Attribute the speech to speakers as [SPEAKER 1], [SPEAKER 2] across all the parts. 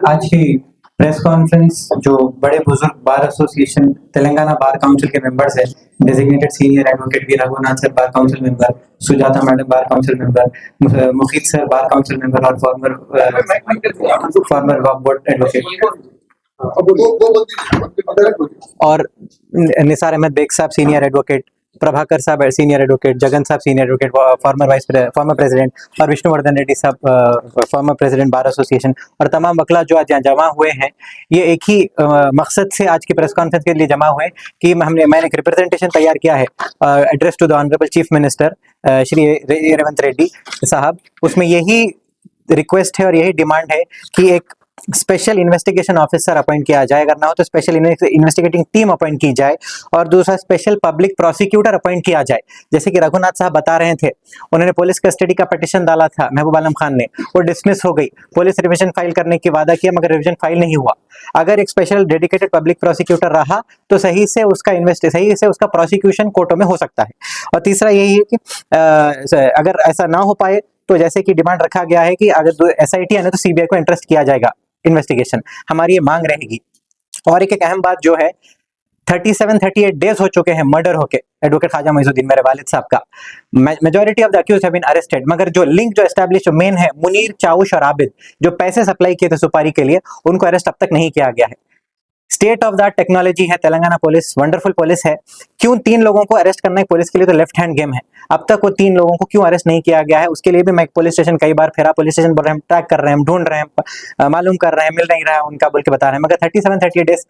[SPEAKER 1] आज की press conference जो बड़े बुजुर्ग bar association Telangana bar council के मेंबर्स हैं, designated senior advocate V Raghunath sir bar council member, Sujatha madam bar council member, Mukheeth sir bar council member और फॉर्मर वक्फ बोर्ड एडवोकेट और निसार अहमद बेग साहब सीनियर एडवोकेट, प्रभाकर साहब सीनियर एडवोकेट, जगन साहब सीनियर एडवोकेट, फॉर्मर प्रेसिडेंट और विष्णुवर्धन रेड्डी साहब former president bar association और तमाम वकला जो आज यहाँ जमा हुए हैं, ये एक ही मकसद से आज की प्रेस कॉन्फ्रेंस के लिए जमा हुए कि मैंने एक रिप्रेजेंटेशन तैयार किया है address to the honourable chief minister Shri Revanth Reddy साहब। उसमें यही रिक्वेस्ट है और यही डिमांड है कि एक स्पेशल इन्वेस्टिगेशन ऑफिसर अपॉइंट किया जाए, अगर ना हो तो स्पेशल इन्वेस्टिगेटिंग टीम अपॉइंट की जाए, और दूसरा स्पेशल पब्लिक प्रोसिक्यूटर अपॉइंट किया जाए। जैसे कि रघुनाथ साहब बता रहे थे, उन्होंने पुलिस कस्टडी का पिटीशन डाला था महबूब आलम खान ने, वो डिसमिस हो गई। पुलिस रिवीजन फाइल करने की वादा किया मगर रिवीजन फाइल नहीं हुआ। अगर एक स्पेशल डेडिकेटेड पब्लिक प्रोसिक्यूटर रहा तो सही से उसका प्रोसिक्यूशन कोर्टों में हो सकता है। और तीसरा यही है कि अगर ऐसा ना हो पाए तो जैसे कि डिमांड रखा गया है कि अगर एसआईटी है ना तो सीबीआई को इंटरेस्ट किया जाएगा इन्वेस्टिगेशन, हमारी ये मांग रहेगी। और एक अहम बात जो है, 37-38 डेज हो चुके हैं मर्डर होके एडवोकेट ख्वाजा मोइजुद्दीन मेरे वालिद साहब का। Majority of the accused have been arrested, मगर जो लिंक जो एस्टैब्लिश मेन है मुनीर, चाउश और आबिद, जो पैसे सप्लाई किए थे सुपारी के लिए, उनको अरेस्ट अब तक नहीं किया गया है। स्टेट ऑफ द टेक्नोलॉजी है तेलंगाना पुलिस, वंडरफुल पुलिस है। क्यों 3 लोगों को अरेस्ट करना है पुलिस के लिए तो लेफ्ट हैंड गेम है। अब तक वो 3 लोगों को क्यों अरेस्ट नहीं किया गया है, उसके लिए भी मैं पुलिस स्टेशन कई बार फिरा, पुलिस स्टेशन बोल रहे हैं ट्रैक कर रहे हैं, ढूंढ रहे हैं, मालूम कर रहे हैं, मिल नहीं रहा है उनका बोल के बता रहे हैं, मगर 37-38 डेज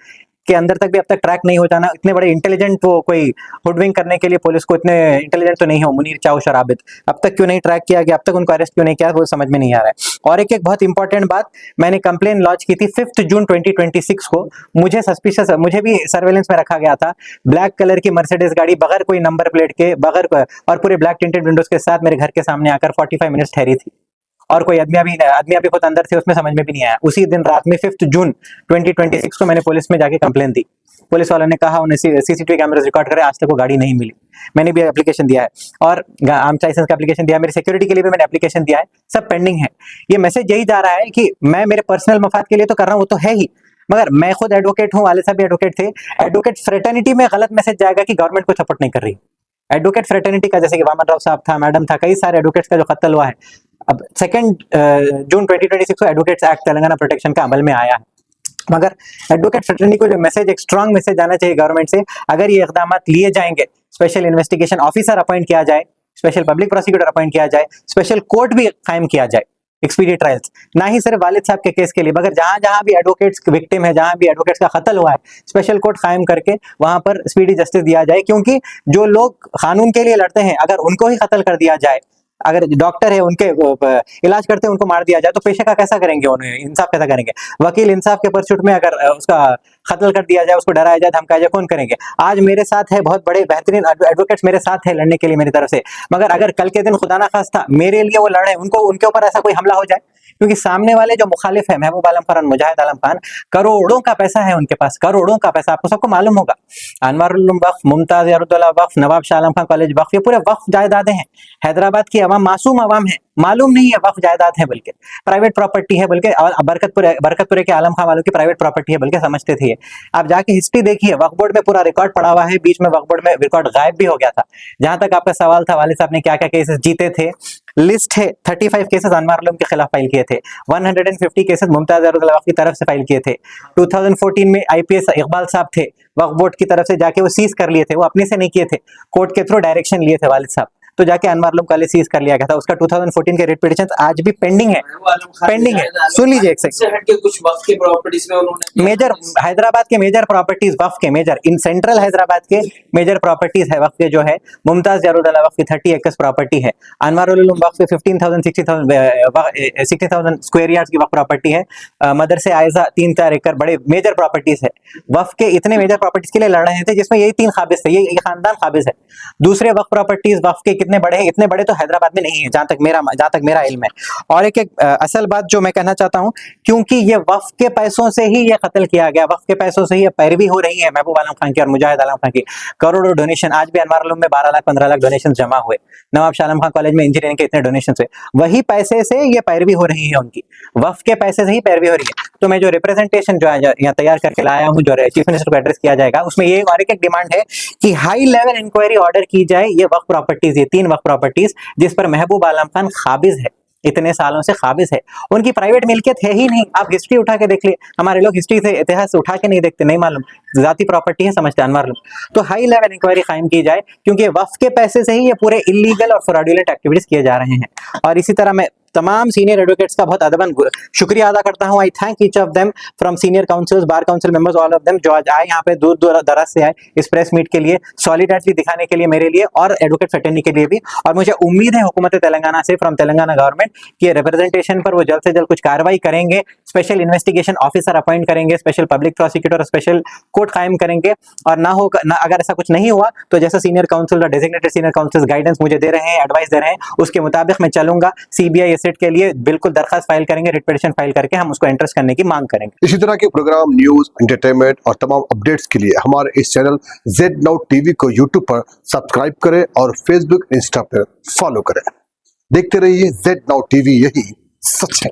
[SPEAKER 1] के अंदर तक भी अब तक ट्रैक नहीं हो जाना। इतने बड़े इंटेलिजेंट वो कोई हुडविंग करने के लिए पुलिस को इतने इंटेलिजेंट तो नहीं हो मुनीर, चाउश और आबिद, अब तक क्यों नहीं ट्रैक किया गया, अब तक उनको अरेस्ट क्यों नहीं किया, वो समझ में नहीं आ रहा है। और एक बहुत इंपॉर्टेंट बात, मैंने कंप्लेन लॉन्च की थी 5 जून 2026 को। मुझे सस्पिशियस, मुझे भी सर्वेलेंस में रखा गया था। ब्लैक कलर की मर्सिडीज गाड़ी बगैर कोई नंबर प्लेट के, बगैर और पूरे ब्लैक टिंटेड विंडोज के साथ मेरे घर के सामने आकर 45 मिनट्स ठहरी थी, और कोई आदमी अभी खुद अंदर थे, उसमें समझ में भी नहीं आया। उसी दिन रात में 5 जून 2026 को मैंने पुलिस में जाके कंप्लेन दी। पुलिस वालों ने कहा उन्हें सीसीटीवी कैमरास रिकॉर्ड करे, आज तक वो गाड़ी नहीं मिली। मैंने भी एप्लीकेशन दिया है और आर्म लाइसेंस का एप्लीकेशन दिया है, मेरी सिक्योरिटी के लिए भी मैंने एप्लीकेशन दिया है, सब पेंडिंग है। ये मैसेज यही जा रहा है कि मैं मेरे पर्सनल मफाद के लिए तो कर रहा हूँ, वो तो है ही, मगर मैं खुद एडवोकेट हूँ, वाले साहब भी एडवोकेट थे। एडवोकेट फ्रेटर्निटी में गलत मैसेज जाएगा कि गवर्नमेंट को सपोर्ट नहीं कर रही। एडवोकेट फ्रेटर्निटी का, जैसे कि वामन राव साहब था, मैडम था, कई सारे एडवोकेट्स का जो कत्ल हुआ है। अब 2 जून 2026 को एडवोकेट्स एक्ट तेलंगाना प्रोटेक्शन का अमल में आया है, मगर एडवोकेट फ्रेटर्निटी को जो मैसेज, एक स्ट्रांग मैसेज आना चाहिए गवर्नमेंट से, अगर ये इकदाम लिए जाएंगे, स्पेशल इन्वेस्टिगेशन ऑफिसर अपॉइंट किया जाए, स्पेशल पब्लिक प्रोसिक्यूटर अपॉइंट किया जाए, स्पेशल कोर्ट भी कायम किया जाए, एक्सपीडी ट्रायल्स, ना ही सिर्फ वालिद साहब के केस के लिए, मगर जहां जहां भी एडवोकेट्स विक्टिम है, जहां भी एडवोकेट्स का कत्ल हुआ है, स्पेशल कोर्ट कायम करके वहां पर स्पीडी जस्टिस दिया जाए। क्योंकि जो लोग कानून के लिए लड़ते हैं, अगर उनको ही कत्ल कर दिया जाए, अगर डॉक्टर है उनके इलाज करते हैं उनको मार दिया जाए, तो पेशे का कैसा करेंगे, उन्हें इंसाफ कैसा करेंगे? वकील इंसाफ के परसूट में अगर उसका कत्ल कर दिया जाए, उसको डराया जाए, धमकाया जाए, कौन करेंगे? आज मेरे साथ है बहुत बड़े बेहतरीन एडवोकेट्स मेरे साथ है लड़ने के लिए मेरी तरफ से, मगर अगर कल के दिन खुदा ना खास्ता मेरे लिए वो लड़े, उनको उनके ऊपर ऐसा कोई हमला हो जाए, क्योंकि सामने वाले जो मुखालिफ है महबूब आलम खान, मुजाहिद आलम खान, करोड़ों का पैसा है उनके पास, करोड़ों का पैसा, आपको सबको मालूम होगा। अनवारुल उलूम वक्फ, मुमताज यारुद्दौला वक्फ, नवाब शाह आलम खान कॉलेज वक्फ, ये पूरे वक्फ जायदादें हैं। हैदराबाद की अवाम मासूम अवाम है, मालूम नहीं है वक्फ जायदाद है, बल्कि प्राइवेट प्रॉपर्टी है, बल्कि बरकतपुरे के आलम खान वालों की प्राइवेट प्रॉपर्टी है, बल्कि समझते थे। आप जाके हिस्ट्री देखिए, वक्फ बोर्ड में पूरा रिकॉर्ड पड़ा हुआ है, बीच में वक्फ बोर्ड में रिकॉर्ड गायब भी हो गया था। जहां तक आपका सवाल था वालिद साहब ने क्या क्या केसेस जीते थे, लिस्ट है। 35 केसेस अनवार आलम के खिलाफ फाइल किए थे, 150 केसेस मुमताज यारुद्दौला वक्फ की तरफ से फाइल किए थे। 2014 में आईपीएस इकबाल साहब थे, वक्फ बोर्ड की तरफ से जाके वो सीज कर लिए थे, वो अपने से नहीं किए थे, कोर्ट के थ्रू डायरेक्शन लिए थे वालिद साहब, तो जाके अनवार आलम कॉलेज सीज कर लिया गया था। उसका 2014 के रिट पिटीशन आज भी पेंडिंग है, पेंडिंग है। सुन लीजिए एक सेकंड,
[SPEAKER 2] कुछ वक्फ की प्रॉपर्टीज में उन्होंने
[SPEAKER 1] मेजर हैदराबाद के मेजर प्रॉपर्टीज वक्फ के मेजर, इन सेंट्रल हैदराबाद के मेजर प्रॉपर्टीज है वक्फ के, जो है मुमताज यारुद्दौला वक्फ की 30 एकड़ प्रॉपर्टी है, अनवारुल उलूम वक्फ के 60,000 स्क्वायर यार्ड्स की वक्फ प्रॉपर्टी है, मदरसे आयजा 3-4 एकड़ बड़े मेजर प्रॉपर्टीज है। वक्फ के इतने मेजर प्रॉपर्टीज के लिए लड़ रहे थे जिसमें यही 3 काबिज थे, ये खानदान काबिज है। दूसरे वक्फ प्रॉपर्टीज वक्फ के कितने बड़े हैं, इतने बड़े तो हैदराबाद में नहीं है जहां तक मेरा इल्म है। और एक असल बात जो मैं कहना चाहता हूं, क्योंकि ये वक्फ के पैसों से ही ये कत्ल किया गया, वक्फ के पैसों से ही ये पैरवी हो रही है महबूब आलम खान की और मुजाहिद आलम खान की। करोड़ों डोनेशन, आज भी अनवार आलम में 12 लाख 15 लाख डोनेशन जमा हुए, नवाब शाह आलम खान कॉलेज में इंजीनियरिंग के इतने डोनेशन हुए, वही पैसे से ये पैरवी हो रही है उनकी, वक्फ के पैसे से ही पैरवी हो रही है। तो मैं जो रिप्रेजेंटेशन जो यहाँ तैयार करके लाया हूँ, जो चीफ मिनिस्टर को एड्रेस किया जाएगा, उसमें ये और एक डिमांड है कि हाई लेवल इंक्वायरी ऑर्डर की जाए ये वक्फ प्रॉपर्टीज, ये 3 वक्फ प्रॉपर्टीज जिस पर महबूब आलम खान काबिज है, इतने सालों से काबिज है, उनकी प्राइवेट मिल्कियत है ही नहीं। आप हिस्ट्री उठा के देख लिए, हमारे लोग हिस्ट्री से इतिहास उठा के नहीं देखते, नहीं मालूम, जाती प्रॉपर्टी है समझते अनवर लोग। तो हाई लेवल इंक्वायरी कायम की जाए, क्योंकि वक्फ के पैसे से ही ये पूरे इलीगल और फ्रॉडुलेंट एक्टिविटीज किए जा रहे हैं। और इसी तरह मैं तमाम सीनियर एडवोकेट्स का बहुत अदबन शुक्रिया अदा करता हूं। आई thank each of them from senior councils, bar council members, all of them, जो आज आए यहाँ पे दूर दूर दराज से आए इस प्रेस मीट के लिए, सॉलिडेरिटी दिखाने के लिए मेरे लिए और एडवोकेट फ्रेटर्निटी के लिए भी। और मुझे उम्मीद है हुकूमत तेलंगाना से, फ्रॉम तेलंगाना गवर्नमेंट, कि रिप्रेजेंटेशन पर वो जल्द से जल्द कुछ कार्रवाई करेंगे, स्पेशल इन्वेस्टिगेशन ऑफिसर अपॉइंट करेंगे, स्पेशल पब्लिक प्रोसिक्यूटर और स्पेशल कोर्ट कायम करेंगे। और अगर ऐसा कुछ नहीं हुआ तो जैसा सीनियर काउंसिल और डेजिग्नेटेड सीनियर काउंसिल गाइडेंस मुझे दे रहे हैं, एडवाइस दे रहे हैं, उसके मुताबिक मैं चलूंगा। सीबीआई एसेट के लिए बिल्कुल दरखास्त फाइल करेंगे, रिट पिटीशन फाइल करके हम उसको इंटरेस्ट करने की मांग करेंगे।
[SPEAKER 3] इसी तरह के प्रोग्राम, न्यूज, एंटरटेनमेंट और तमाम अपडेट्स के लिए हमारे इस चैनल Z Now TV को YouTube पर सब्सक्राइब करें और Facebook, इंस्टा पर फॉलो करें। देखते रहिए Z Now TV, यही सच है।